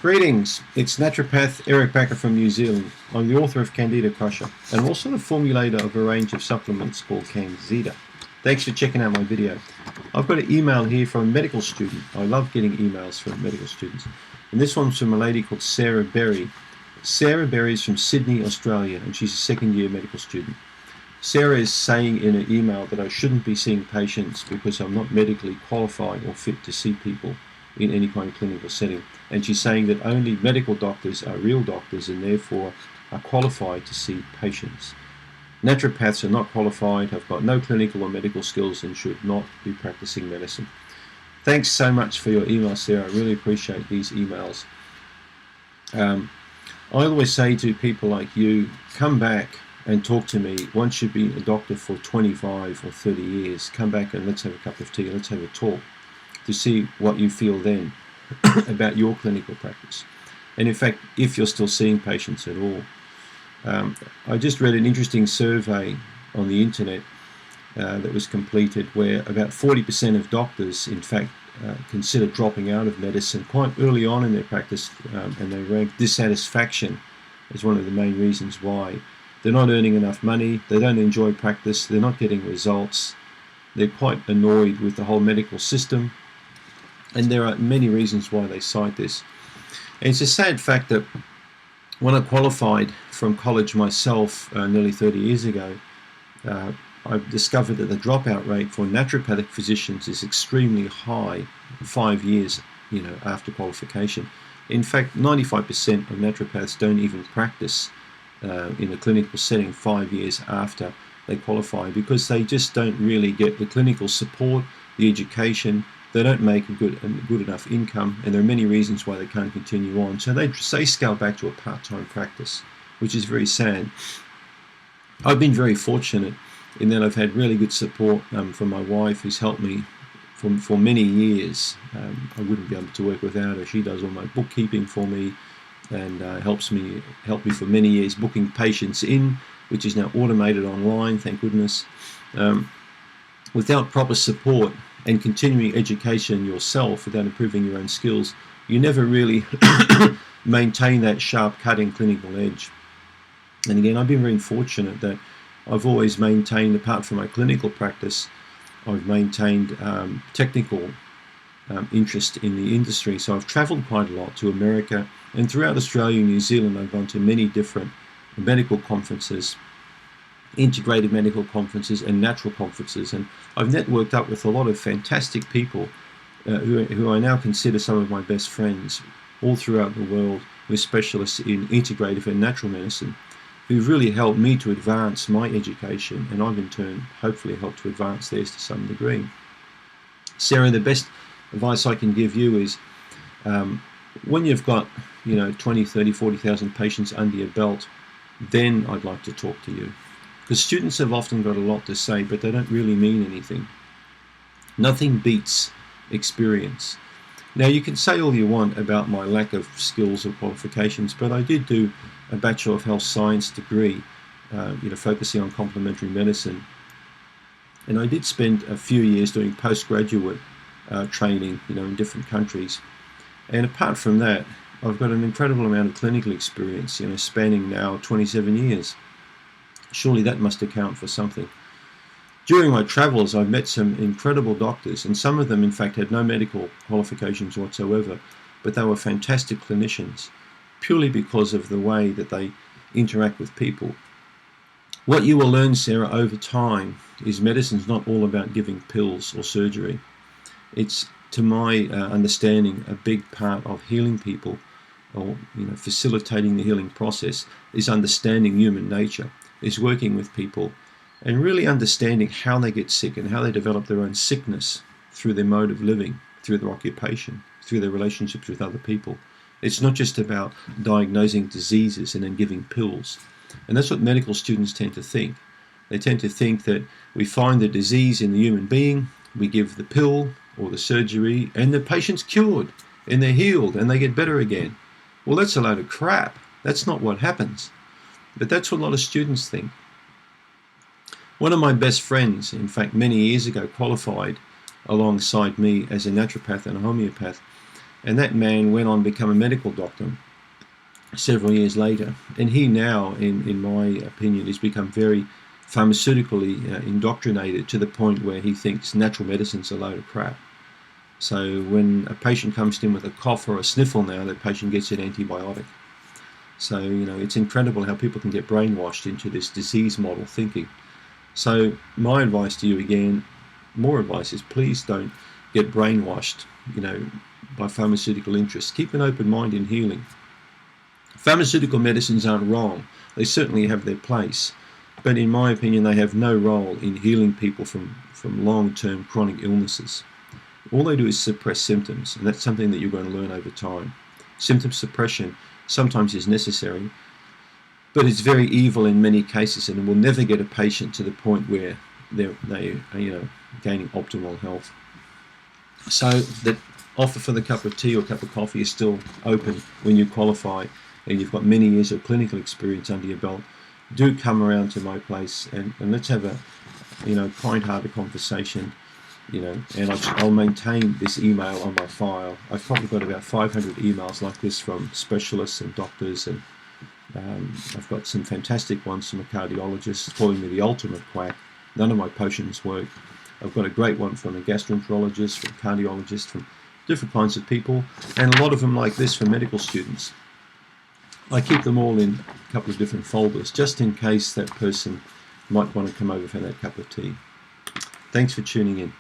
Greetings, it's naturopath Eric Backer from New Zealand. I'm the author of Candida Crusher and also the formulator of a range of supplements called Candida. Thanks for checking out my video. I've got an email here from a medical student. I love getting emails from medical students. And this one's from a lady called Sarah Berry. Sarah Berry is from Sydney, Australia, and she's a second-year medical student. Sarah is saying in an email that I shouldn't be seeing patients because I'm not medically qualified or fit to see people in any kind of clinical setting. And she's saying that only medical doctors are real doctors and therefore are qualified to see patients. Naturopaths are not qualified, have got no clinical or medical skills and should not be practicing medicine. Thanks so much for your email, Sarah. I really appreciate these emails. I always say to people like you, come back and talk to me once you've been a doctor for 25 or 30 years. Come back and let's have a cup of tea, let's have a talk to see what you feel then about your clinical practice. And in fact, if you're still seeing patients at all. I just read an interesting survey on the internet that was completed where about 40% of doctors, in fact, consider dropping out of medicine quite early on in their practice, and they rank dissatisfaction as one of the main reasons why. They're not earning enough money, they don't enjoy practice, they're not getting results, they're quite annoyed with the whole medical system, and there are many reasons why they cite this. And it's a sad fact that when I qualified from college myself nearly 30 years ago, I discovered that the dropout rate for naturopathic physicians is extremely high 5 years after qualification. In fact, 95% of naturopaths don't even practice in a clinical setting 5 years after they qualify because they just don't really get the clinical support, the education. They don't make a good enough income, and there are many reasons why they can't continue on. So they scale back to a part-time practice, which is very sad. I've been very fortunate in that I've had really good support from my wife, who's helped me for many years. I wouldn't be able to work without her. She does all my bookkeeping for me and helped me for many years booking patients in, which is now automated online, thank goodness. Without proper support and continuing education yourself, without improving your own skills, you never really maintain that sharp cutting clinical edge. And again, I've been very fortunate that I've always maintained, apart from my clinical practice, I've maintained technical interest in the industry. So I've traveled quite a lot to America, and throughout Australia and New Zealand I've gone to many different medical conferences, integrated medical conferences and natural conferences, and I've networked up with a lot of fantastic people who I now consider some of my best friends all throughout the world, who are specialists in integrative and natural medicine, who've really helped me to advance my education, and I've in turn hopefully helped to advance theirs to some degree. Sarah, the best advice I can give you is when you've got 20, 30, 40,000 patients under your belt, then I'd like to talk to you. Because students have often got a lot to say, but they don't really mean anything. Nothing beats experience. Now, you can say all you want about my lack of skills or qualifications, but I did do a Bachelor of Health Science degree, focusing on complementary medicine. And I did spend a few years doing postgraduate training, in different countries. And apart from that, I've got an incredible amount of clinical experience, spanning now 27 years. Surely that must account for something. During my travels, I've met some incredible doctors, and some of them, in fact, had no medical qualifications whatsoever, but they were fantastic clinicians, purely because of the way that they interact with people. What you will learn, Sarah, over time is medicine's not all about giving pills or surgery. It's, to my understanding, a big part of healing people, or facilitating the healing process, is understanding human nature, is working with people and really understanding how they get sick and how they develop their own sickness through their mode of living, through their occupation, through their relationships with other people. It's not just about diagnosing diseases and then giving pills. And that's what medical students tend to think. They tend to think that we find the disease in the human being, we give the pill or the surgery, and the patient's cured and they're healed and they get better again. Well, that's a load of crap. That's not what happens. But that's what a lot of students think. One of my best friends, in fact, many years ago, qualified alongside me as a naturopath and a homeopath. And that man went on to become a medical doctor several years later. And he now, in my opinion, has become very pharmaceutically indoctrinated to the point where he thinks natural medicine's a load of crap. So when a patient comes in with a cough or a sniffle now, that patient gets an antibiotic. So, it's incredible how people can get brainwashed into this disease model thinking. So my advice to you again, more advice is please don't get brainwashed, by pharmaceutical interests. Keep an open mind in healing. Pharmaceutical medicines aren't wrong. They certainly have their place. But in my opinion, they have no role in healing people from long-term chronic illnesses. All they do is suppress symptoms, and that's something that you're going to learn over time. Symptom suppression sometimes is necessary, but it's very evil in many cases, and it will never get a patient to the point where they are gaining optimal health. So that offer for the cup of tea or cup of coffee is still open when you qualify and you've got many years of clinical experience under your belt. Do come around to my place and let's have a kind-hearted conversation. And I'll maintain this email on my file. I've probably got about 500 emails like this from specialists and doctors, and I've got some fantastic ones from a cardiologist calling me the ultimate quack. None of my potions work. I've got a great one from a gastroenterologist, from a cardiologist, from different kinds of people, and a lot of them like this from medical students. I keep them all in a couple of different folders, just in case that person might want to come over for that cup of tea. Thanks for tuning in.